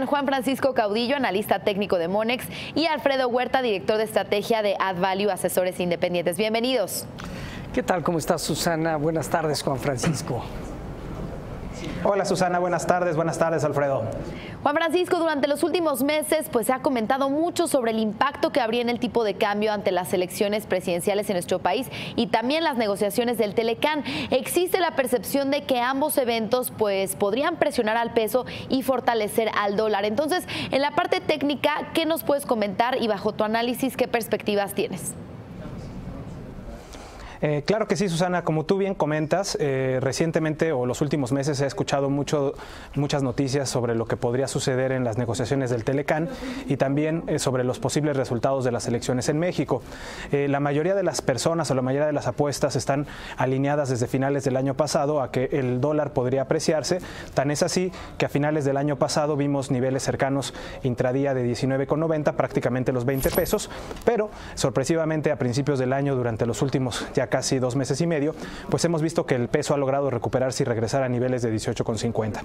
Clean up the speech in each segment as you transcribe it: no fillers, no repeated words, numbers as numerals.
Juan Francisco Caudillo, analista técnico de Monex, y Alfredo Huerta, director de estrategia de AddValue, asesores independientes. Bienvenidos. ¿Qué tal? ¿Cómo estás, Susana? Buenas tardes, Juan Francisco. Hola, Susana. Buenas tardes, Alfredo. Juan Francisco, durante los últimos meses se ha comentado mucho sobre el impacto que habría en el tipo de cambio ante las elecciones presidenciales en nuestro país y también las negociaciones del Telecán. Existe la percepción de que ambos eventos podrían presionar al peso y fortalecer al dólar. Entonces, en la parte técnica, ¿qué nos puedes comentar y bajo tu análisis qué perspectivas tienes? Claro que sí, Susana. Como tú bien comentas, recientemente o los últimos meses he escuchado muchas noticias sobre lo que podría suceder en las negociaciones del Telecán y también sobre los posibles resultados de las elecciones en México. La mayoría de las personas o la mayoría de las apuestas están alineadas desde finales del año pasado a que el dólar podría apreciarse. Tan es así que a finales del año pasado vimos niveles cercanos intradía de 19,90, prácticamente los 20 pesos, pero sorpresivamente a principios del año, durante los últimos ya casi 2 meses y medio, pues hemos visto que el peso ha logrado recuperarse y regresar a niveles de 18,50.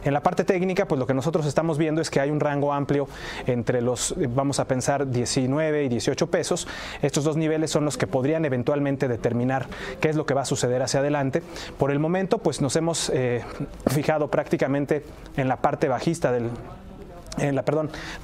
En la parte técnica, pues lo que nosotros estamos viendo es que hay un rango amplio entre los, vamos a pensar, 19 y 18 pesos. Estos dos niveles son los que podrían eventualmente determinar qué es lo que va a suceder hacia adelante. Por el momento, pues nos hemos fijado prácticamente en la parte bajista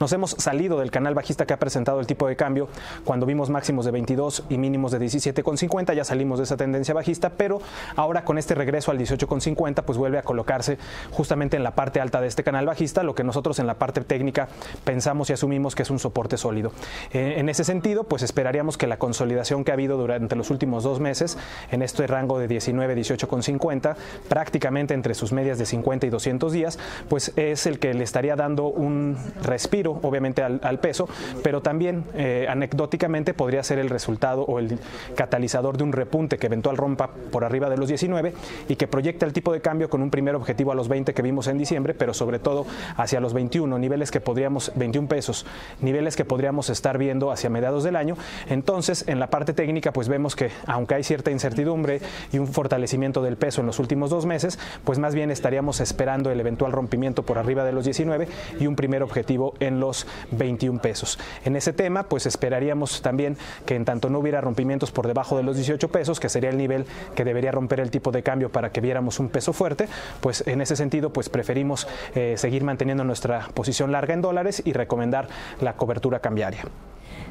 nos hemos salido del canal bajista que ha presentado el tipo de cambio cuando vimos máximos de 22 y mínimos de 17,50, ya salimos de esa tendencia bajista, pero ahora con este regreso al 18,50 pues vuelve a colocarse justamente en la parte alta de este canal bajista, lo que nosotros en la parte técnica pensamos y asumimos que es un soporte sólido. En ese sentido, pues esperaríamos que la consolidación que ha habido durante los últimos 2 meses en este rango de 19-18,50, prácticamente entre sus medias de 50 y 200 días, pues es el que le estaría dando un respiro, obviamente, al peso, pero también anecdóticamente podría ser el resultado o el catalizador de un repunte que eventual rompa por arriba de los 19 y que proyecte el tipo de cambio con un primer objetivo a los 20 que vimos en diciembre, pero sobre todo hacia los 21, 21 pesos, niveles que podríamos estar viendo hacia mediados del año. Entonces, en la parte técnica, pues vemos que aunque hay cierta incertidumbre y un fortalecimiento del peso en los últimos 2 meses, pues más bien estaríamos esperando el eventual rompimiento por arriba de los 19 y un primer objetivo en los 21 pesos. En ese tema, pues esperaríamos también que en tanto no hubiera rompimientos por debajo de los 18 pesos, que sería el nivel que debería romper el tipo de cambio para que viéramos un peso fuerte, pues en ese sentido, pues preferimos seguir manteniendo nuestra posición larga en dólares y recomendar la cobertura cambiaria.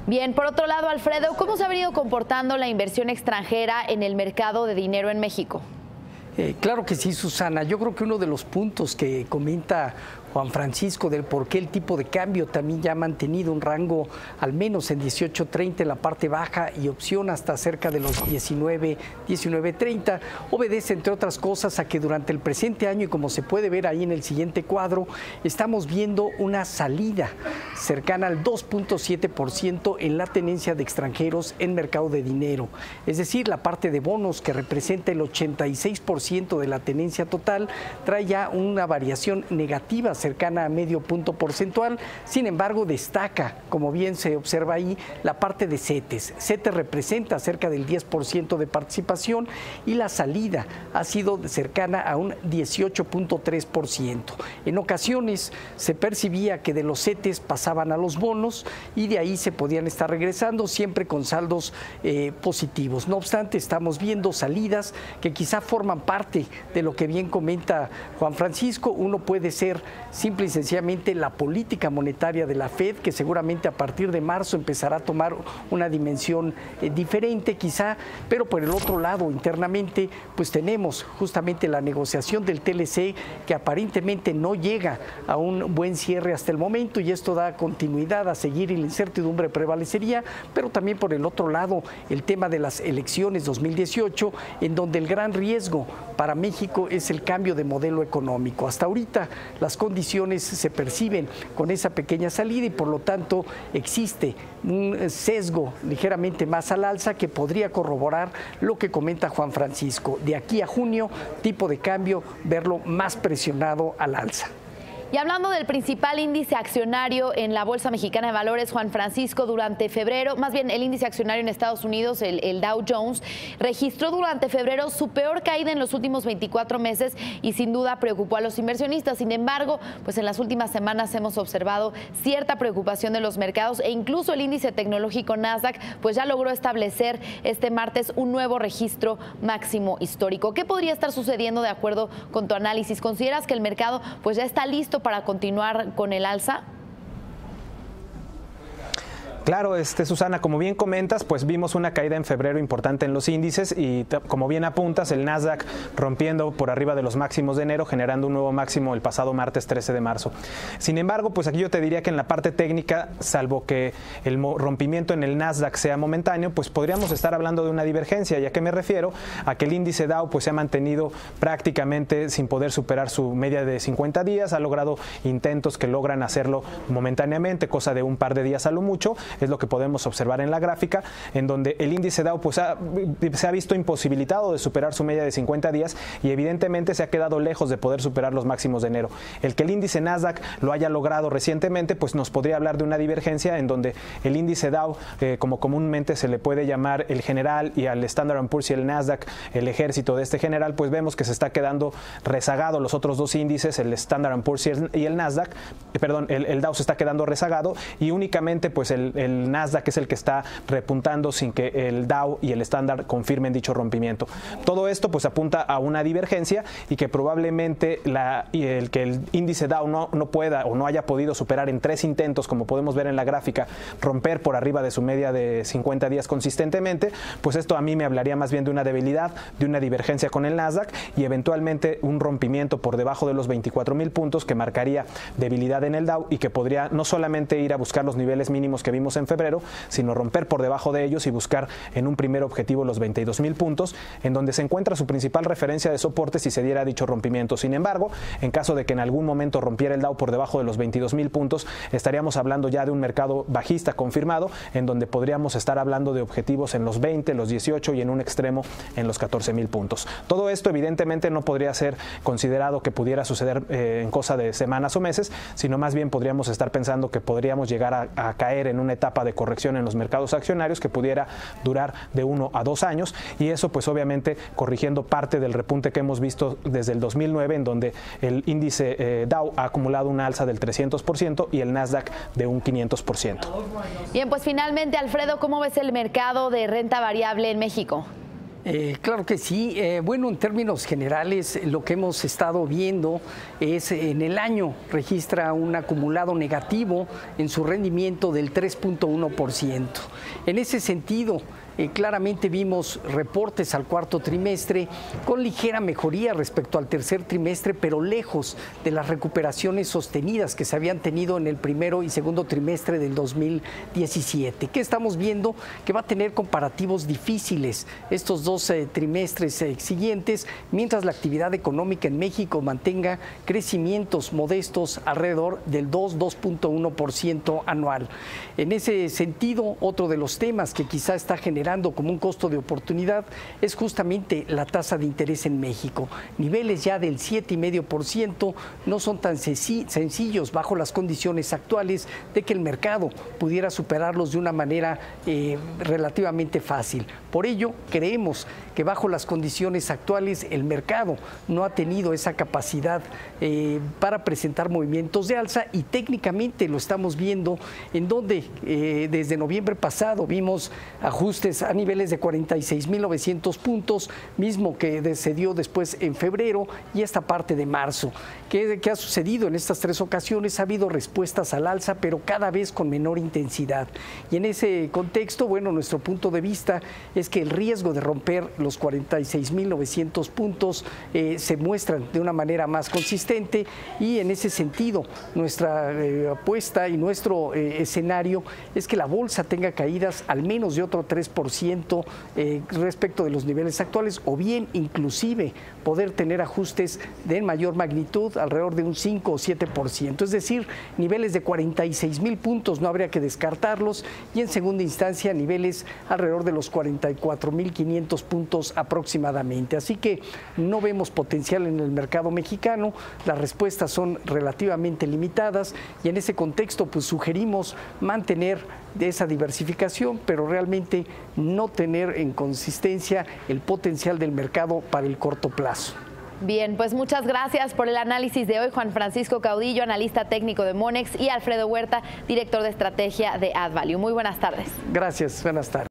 Bien, por otro lado, Alfredo, ¿cómo se ha venido comportando la inversión extranjera en el mercado de dinero en México? Claro que sí, Susana. Yo creo que uno de los puntos que comenta Juan Francisco del por qué el tipo de cambio también ya ha mantenido un rango al menos en 18.30 en la parte baja y opción hasta cerca de los 19.30, obedece entre otras cosas a que durante el presente año, y como se puede ver ahí en el siguiente cuadro, estamos viendo una salida cercana al 2.7% en la tenencia de extranjeros en mercado de dinero. Es decir, la parte de bonos, que representa el 86% de la tenencia total, trae ya una variación negativa cercana a medio punto porcentual. Sin embargo, destaca, como bien se observa ahí, la parte de CETES. CETES representa cerca del 10% de participación y la salida ha sido cercana a un 18.3%. En ocasiones se percibía que de los CETES pasaban a los bonos y de ahí se podían estar regresando siempre con saldos positivos. No obstante, estamos viendo salidas que quizá forman parte de lo que bien comenta Juan Francisco. Uno puede ser simple y sencillamente la política monetaria de la Fed, que seguramente a partir de marzo empezará a tomar una dimensión diferente quizá, pero por el otro lado, internamente, pues tenemos justamente la negociación del TLC, que aparentemente no llega a un buen cierre hasta el momento, y esto da continuidad a seguir y la incertidumbre prevalecería, pero también por el otro lado el tema de las elecciones 2018, en donde el gran riesgo para México es el cambio de modelo económico. Hasta ahorita las condiciones se perciben con esa pequeña salida y por lo tanto existe un sesgo ligeramente más al alza que podría corroborar lo que comenta Juan Francisco. De aquí a junio, tipo de cambio, verlo más presionado al alza. Y hablando del principal índice accionario en la Bolsa Mexicana de Valores, Juan Francisco, durante febrero, más bien el índice accionario en Estados Unidos, el Dow Jones, registró durante febrero su peor caída en los últimos 24 meses y sin duda preocupó a los inversionistas. Sin embargo, pues en las últimas semanas hemos observado cierta preocupación de los mercados e incluso el índice tecnológico Nasdaq pues ya logró establecer este martes un nuevo registro máximo histórico. ¿Qué podría estar sucediendo de acuerdo con tu análisis? ¿Consideras que el mercado pues ya está listo para continuar con el alza? Claro, Susana, como bien comentas, pues vimos una caída en febrero importante en los índices y como bien apuntas, el Nasdaq rompiendo por arriba de los máximos de enero, generando un nuevo máximo el pasado martes 13 de marzo. Sin embargo, pues aquí yo te diría que en la parte técnica, salvo que el rompimiento en el Nasdaq sea momentáneo, pues podríamos estar hablando de una divergencia. ¿Y a qué me refiero? A que el índice Dow pues se ha mantenido prácticamente sin poder superar su media de 50 días, ha logrado intentos que logran hacerlo momentáneamente, cosa de un par de días a lo mucho. Es lo que podemos observar en la gráfica, en donde el índice Dow pues se ha visto imposibilitado de superar su media de 50 días y evidentemente se ha quedado lejos de poder superar los máximos de enero. El que el índice Nasdaq lo haya logrado recientemente pues nos podría hablar de una divergencia en donde el índice Dow, como comúnmente se le puede llamar el general, y al Standard & Poor's y el Nasdaq, el ejército de este general, pues vemos que se está quedando rezagado los otros dos índices, el Standard & Poor's y el Nasdaq, el Dow se está quedando rezagado y únicamente pues el Nasdaq es el que está repuntando sin que el Dow y el Standard confirmen dicho rompimiento. Todo esto pues apunta a una divergencia y que probablemente que el índice Dow no pueda o no haya podido superar en 3 intentos, como podemos ver en la gráfica, romper por arriba de su media de 50 días consistentemente, pues esto a mí me hablaría más bien de una debilidad, de una divergencia con el Nasdaq y eventualmente un rompimiento por debajo de los 24,000 puntos que marcaría debilidad en el Dow y que podría no solamente ir a buscar los niveles mínimos que vimos en febrero, sino romper por debajo de ellos y buscar en un primer objetivo los 22,000 puntos, en donde se encuentra su principal referencia de soporte si se diera dicho rompimiento. Sin embargo, en caso de que en algún momento rompiera el Dow por debajo de los 22,000 puntos, estaríamos hablando ya de un mercado bajista confirmado, en donde podríamos estar hablando de objetivos en los 20, los 18 y en un extremo en los 14,000 puntos. Todo esto evidentemente no podría ser considerado que pudiera suceder en cosa de semanas o meses, sino más bien podríamos estar pensando que podríamos llegar a caer en una etapa de corrección en los mercados accionarios que pudiera durar de 1 a 2 años y eso pues obviamente corrigiendo parte del repunte que hemos visto desde el 2009 en donde el índice Dow ha acumulado una alza del 300% y el Nasdaq de un 500%. Bien, pues finalmente, Alfredo, ¿cómo ves el mercado de renta variable en México? Claro que sí. Bueno, en términos generales, lo que hemos estado viendo es en el año registra un acumulado negativo en su rendimiento del 3.1%. En ese sentido, claramente vimos reportes al cuarto trimestre con ligera mejoría respecto al tercer trimestre, pero lejos de las recuperaciones sostenidas que se habían tenido en el primero y segundo trimestre del 2017. ¿Qué estamos viendo? Que va a tener comparativos difíciles estos 12 trimestres siguientes, mientras la actividad económica en México mantenga crecimientos modestos alrededor del 2.1% anual. En ese sentido, otro de los temas que quizá está generando como un costo de oportunidad es justamente la tasa de interés en México. Niveles ya del 7,5% no son tan sencillos bajo las condiciones actuales de que el mercado pudiera superarlos de una manera relativamente fácil. Por ello, creemos que bajo las condiciones actuales el mercado no ha tenido esa capacidad para presentar movimientos de alza y técnicamente lo estamos viendo en donde desde noviembre pasado vimos ajustes a niveles de 46,900 puntos, mismo que se dio después en febrero y esta parte de marzo. ¿Qué ha sucedido en estas 3 ocasiones? Ha habido respuestas al alza, pero cada vez con menor intensidad. Y en ese contexto, bueno, nuestro punto de vista es que el riesgo de romper los 46,900 puntos se muestran de una manera más consistente y en ese sentido nuestra apuesta y nuestro escenario es que la bolsa tenga caídas al menos de otro 3% 10% respecto de los niveles actuales, o bien inclusive poder tener ajustes de mayor magnitud, alrededor de un 5 o 7%. Es decir, niveles de 46,000 puntos no habría que descartarlos, y en segunda instancia niveles alrededor de los 44,500 puntos aproximadamente. Así que no vemos potencial en el mercado mexicano, las respuestas son relativamente limitadas, y en ese contexto pues sugerimos mantener esa diversificación, pero realmente no tener en consistencia el potencial del mercado para el corto plazo. Bien, pues muchas gracias por el análisis de hoy, Juan Francisco Caudillo, analista técnico de Monex, y Alfredo Huerta, director de estrategia de AddValue. Muy buenas tardes. Gracias, buenas tardes.